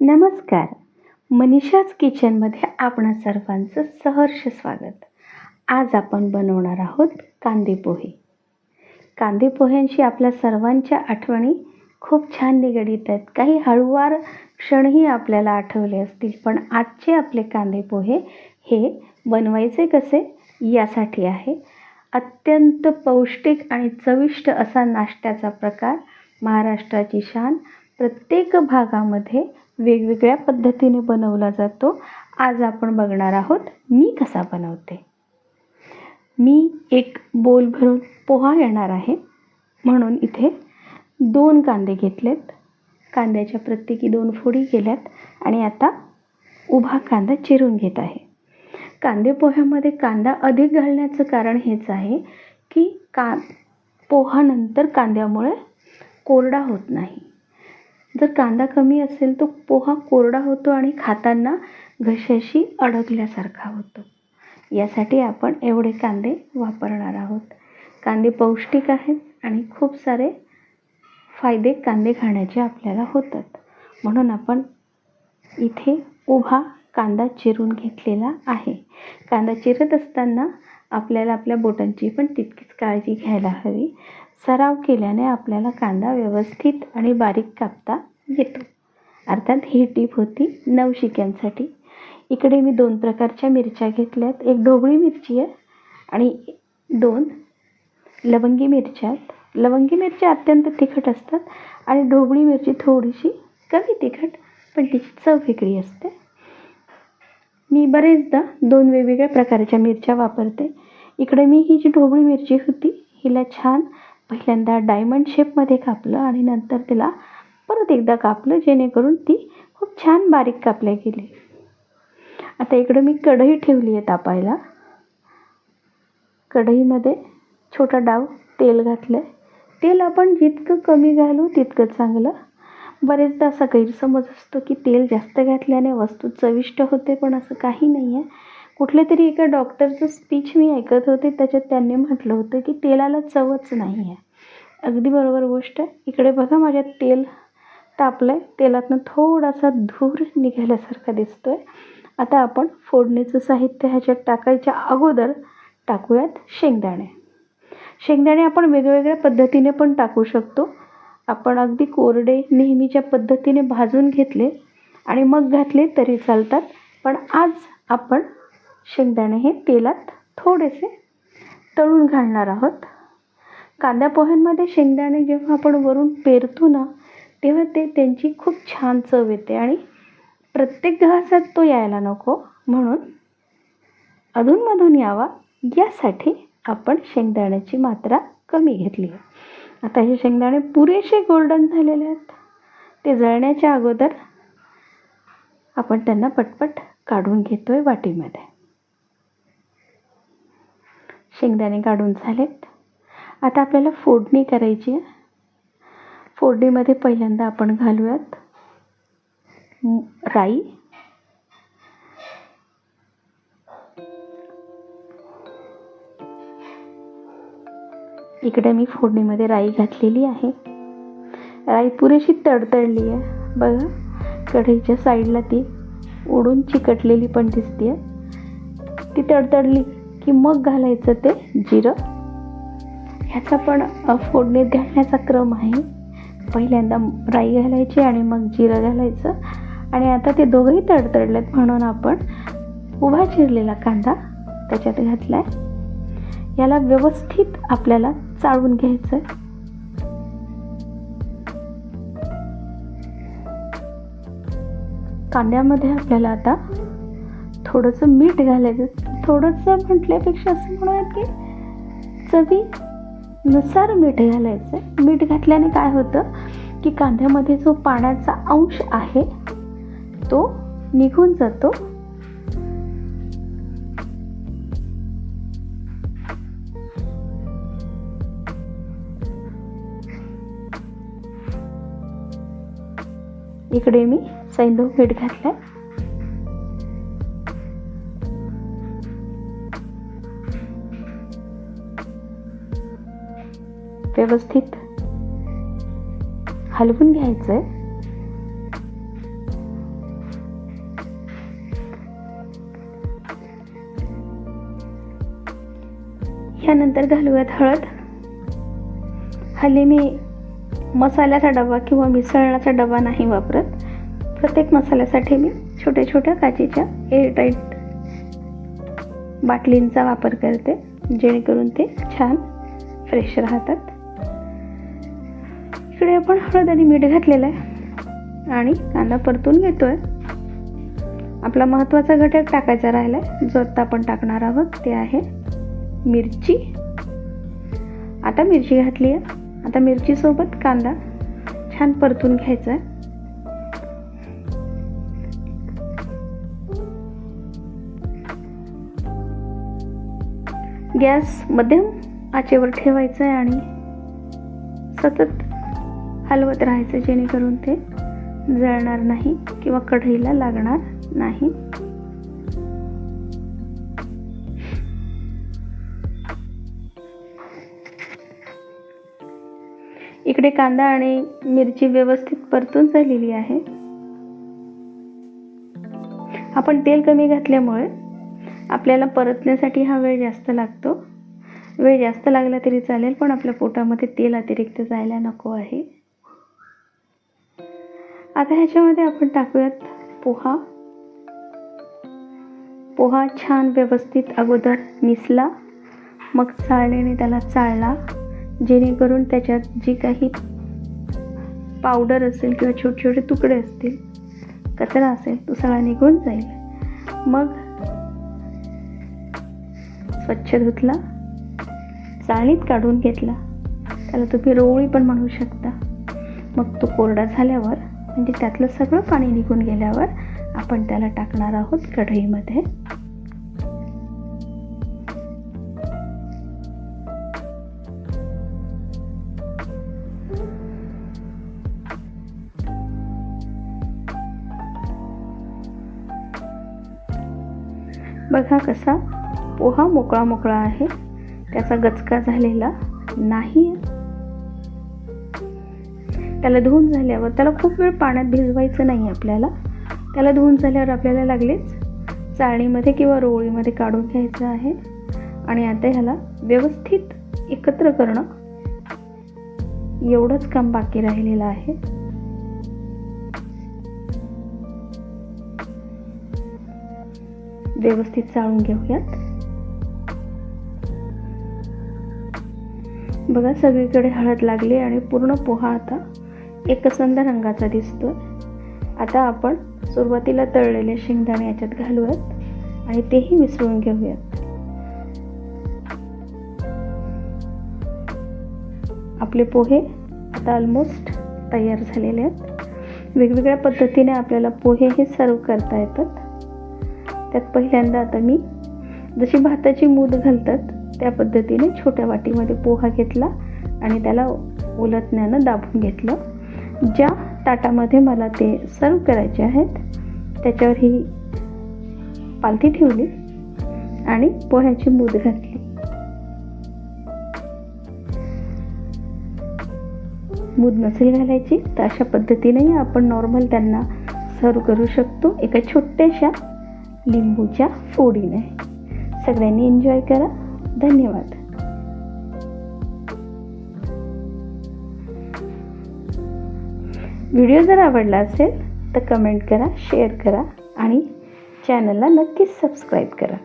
नमस्कार. मनीषाज किचनमध्ये आपणा सर्वांचं सहर्ष स्वागत. आज आपण बनवणार आहोत कांदे पोहे. कांदे पोह्यांशी आपल्या सर्वांच्या आठवणी खूप छान निगडीत आहेत. काही हळूवार क्षणही आपल्याला आठवले असतील, पण आजचे आपले कांदे पोहे हे बनवायचे कसे यासाठी आहे. अत्यंत पौष्टिक आणि चविष्ट असा नाश्त्याचा प्रकार, महाराष्ट्राची शान. प्रत्येक भागामध्ये वेगवेगळ्या पद्धतीने बनवला जातो. आज आपण बघणार आहोत मी कसा बनवते. मी एक बोल भरून पोहा येणार आहे, म्हणून इथे 2 कांदे घेतलेत. कांद्याच्या प्रत्येकी 2 फोडी केल्यात आणि आता उभा कांदा चिरून घेत आहे. कांदे पोह्यामध्ये कांदा अधिक घालण्याचं कारण हेच आहे की पोहा नंतर कांद्यामुळे कोरडा होत नाही. जर कांदा कमी असेल तो पोहा कोरडा होतो आणि खाताना घशाशी अडकल्यासारखा होतो. यासाठी आपण एवढे कांदे वापरणार आहोत. कांदे पौष्टिक आहेत आणि खूप सारे फायदे कांदे खाण्याचे आपल्याला होतात, म्हणून आपण इथे उभा कांदा चिरून घेतलेला आहे. कांदा चिरत असताना आपल्याला आपल्या बोटांची पण तितकीच काळजी घ्यायला हवी. सराव केल्याने आपल्याला कांदा व्यवस्थित आणि बारीक कापता येतो. अर्थात ही टीप होती नवशिक्यांसाठी. इकडे मी 2 प्रकारच्या मिरच्या घेतल्यात. एक ढोबळी मिरची आहे आणि 2 लवंगी मिरच्या आहेत. लवंगी मिरच्या अत्यंत तिखट असतात आणि ढोबळी मिरची थोडीशी कमी तिखट, पण तिची चव वेगळी असते. मी बरेचदा 2 वेगवेगळ्या प्रकारच्या मिरच्या वापरते. इकडे मी ही जी ढोबळी मिरची होती हिला छान पहिल्यांदा डायमंड शेपमध्ये कापलं आणि नंतर तिला परत एकदा कापलं, जेणेकरून ती खूप छान बारीक कापल्या गेली. आता इकडे मी कढई ठेवली आहे तापायला. कढईमध्ये छोटा डाव तेल घातलं आहे. तेल आपण जितकं कमी घालू तितकं चांगलं. बरेचदा असा गैरसमज असतो की तेल जास्त घातल्याने वस्तू चविष्ट होते, पण असं काही नाही आहे. कुठल्या तरी एका डॉक्टरचं स्पीच मी ऐकत होते, त्याच्यात त्यांनी म्हटलं होतं की तेलाला चवच नाही आहे. अगदी बरोबर गोष्ट आहे. इकडे बघा माझ्यात तेल तापलं आहे. तेलातनं थोडासा धूर निघाल्यासारखा दिसतो आहे. आता आपण फोडणीचं साहित्य ह्याच्यात टाकायच्या अगोदर टाकूयात शेंगदाणे. शेंगदाणे आपण वेगवेगळ्या पद्धतीने पण टाकू शकतो. आपण अगदी कोरडे नेहमीच्या पद्धतीने भाजून घेतले आणि मग घातले तरी चालतात, पण आज आपण शेंगदाणे हे तेलात थोडेसे तळून घालणार आहोत. कांदा पोह्यांमध्ये शेंगदाणे जेव्हा आपण वरून पेरतो ना, तेव्हा त्यांची खूप छान चव येते आणि प्रत्येक घासात तो यायला नको, म्हणून अधूनमधून यावा यासाठी आपण शेंगदाण्याची मात्रा कमी घेतली आहे. आता हे शेंगदाणे पुरेसे गोल्डन झालेले आहेत. ते जळण्याच्या अगोदर आपण त्यांना पटपट काढून घेतोय वाटीमध्ये. शेंगदाणे काढून झालेत. आता आपल्याला फोडणी करायची आहे. फोडणीमध्ये पहिल्यांदा आपण घालूयात राई, इकडे मी फोडणीमध्ये राई घातलेली आहे. राई पुरेशी तडतडली आहे. बघा कढईच्या साईडला ती उडून चिकटलेली पण दिसते. ती तडतडली की मग घालायचं ते जिरं. ह्याचा पण फोडणीत घालण्याचा क्रम आहे. पहिल्यांदा राई घालायची आणि मग जिरं घालायचं. आणि आता ते दोघंही तडतडलेत, म्हणून आपण उभा चिरलेला कांदा त्याच्यात घातला आहे. याला व्यवस्थित आपल्याला चाळून घ्यायचं. कांद्यामध्ये आपल्याला आता थोडंसं मीठ घालायचं. थोडंसं म्हटल्यापेक्षा असं म्हणूयात की चवीनुसार मीठ घालायचं. मीठ घातल्याने काय होतं की कांद्यामध्ये जो पाण्याचा अंश आहे तो निघून जातो. इकडे मी सैंधव मीठ घातलंय. व्यवस्थित हलवून घ्यायचं आहे. ह्यानंतर घालूयात हळद. हल्ली मी मसाल्याचा डबा किंवा मिसळण्याचा डबा नाही वापरत. प्रत्येक मसाल्यासाठी मी छोट्या छोट्या काचेच्या एअरटाईट बाटलींचा वापर करते, जेणेकरून ते छान फ्रेश राहतात. इकडे आपण हळद आणि मीठ घातलेलं आहे आणि कांदा परतून घेतोय. आपला महत्त्वाचा घटक टाकायचा राहिला आहे, जो आत्ता आपण टाकणार आहोत ते आहे मिरची. आता मिरची घातली आहे. आता मिरचीसोबत कांदा छान परतून घ्यायचा आहे. गॅस मध्यम आचेवर ठेवायचा आहे आणि सतत हलवत राहायचं, जेणेकरून ते जळणार नाही किंवा कढईला लागणार नाही. इकडे कांदा आणि मिरची व्यवस्थित परतून झालेली आहे. आपण तेल कमी घातल्यामुळे आपल्याला परतण्यासाठी हा वेळ जास्त लागतो. वेळ जास्त लागला तरी चालेल, पण आपल्या पोटामध्ये तेल अतिरिक्त जायला नको आहे. आता ह्याच्यामध्ये आपण टाकूयात पोहा. पोहा छान व्यवस्थित अगोदर निसला, मग चाळणीने त्याला चाळला, जेणेकरून त्याच्यात जी काही पावडर असेल किंवा छोटे छोटे तुकडे असतील, कचरा असेल, तो सगळा निघून जाईल. मग स्वच्छ धुतला, चाळणीत काढून घेतला. त्याला तुम्ही रोवळी पण म्हणू शकता. मग तो कोरडा झाल्यावर, म्हणजे त्यातलं सगळं पाणी निघून गेल्यावर, आपण त्याला टाकणार आहोत कढईमध्ये. बघा कसा पोहा मोकळा मोकळा आहे, त्याचा गचका झालेला नाही. त्याला धुवून झाल्यावर, त्याला खूप वेळ पाण्यात भिजवायचं नाही आपल्याला. त्याला धुवून झाल्यावर आपल्याला लागलेच चाळणीमध्ये किंवा रोवळीमध्ये काढून घ्यायचं आहे. आणि आता ह्याला व्यवस्थित एकत्र करणं, एवढंच काम बाकी राहिलेलं आहे. व्यवस्थित चाळून घेऊयात. बघा सगळीकडे हळद लागली आणि पूर्ण पोहा आता एकसंध रंगाचा दिसतोय. आता आपण सुरुवातीला तळलेले शेंगदाणे याच्यात घालूयात आणि तेही मिसळून घेऊयात. आपले पोहे आता ऑलमोस्ट तयार झालेले आहेत. वेगवेगळ्या पद्धतीने आपल्याला पोहे हे सर्व करता येतात. त्यात पहिल्यांदा आता मी जशी भाताची मूद घालतात त्या पद्धतीने छोट्या वाटीमध्ये पोहा घेतला आणि त्याला उलटण्यानं दाबून घेतलं. ज्या ताटामध्ये मला ते सर्व करायचे आहेत त्याच्यावर ही पालथी ठेवली आणि पोह्याची मूद घातली. मूद नसेल घालायची तर अशा पद्धतीनेही आपण नॉर्मल त्यांना सर्व करू शकतो, एका छोट्याशा लिंबूच्या फोडीने. सगळ्यांनी एन्जॉय करा. धन्यवाद. व्हिडिओ जर आवडला असेल तर कमेंट करा, शेअर करा आणि चॅनलला नक्कीच सबस्क्राईब करा.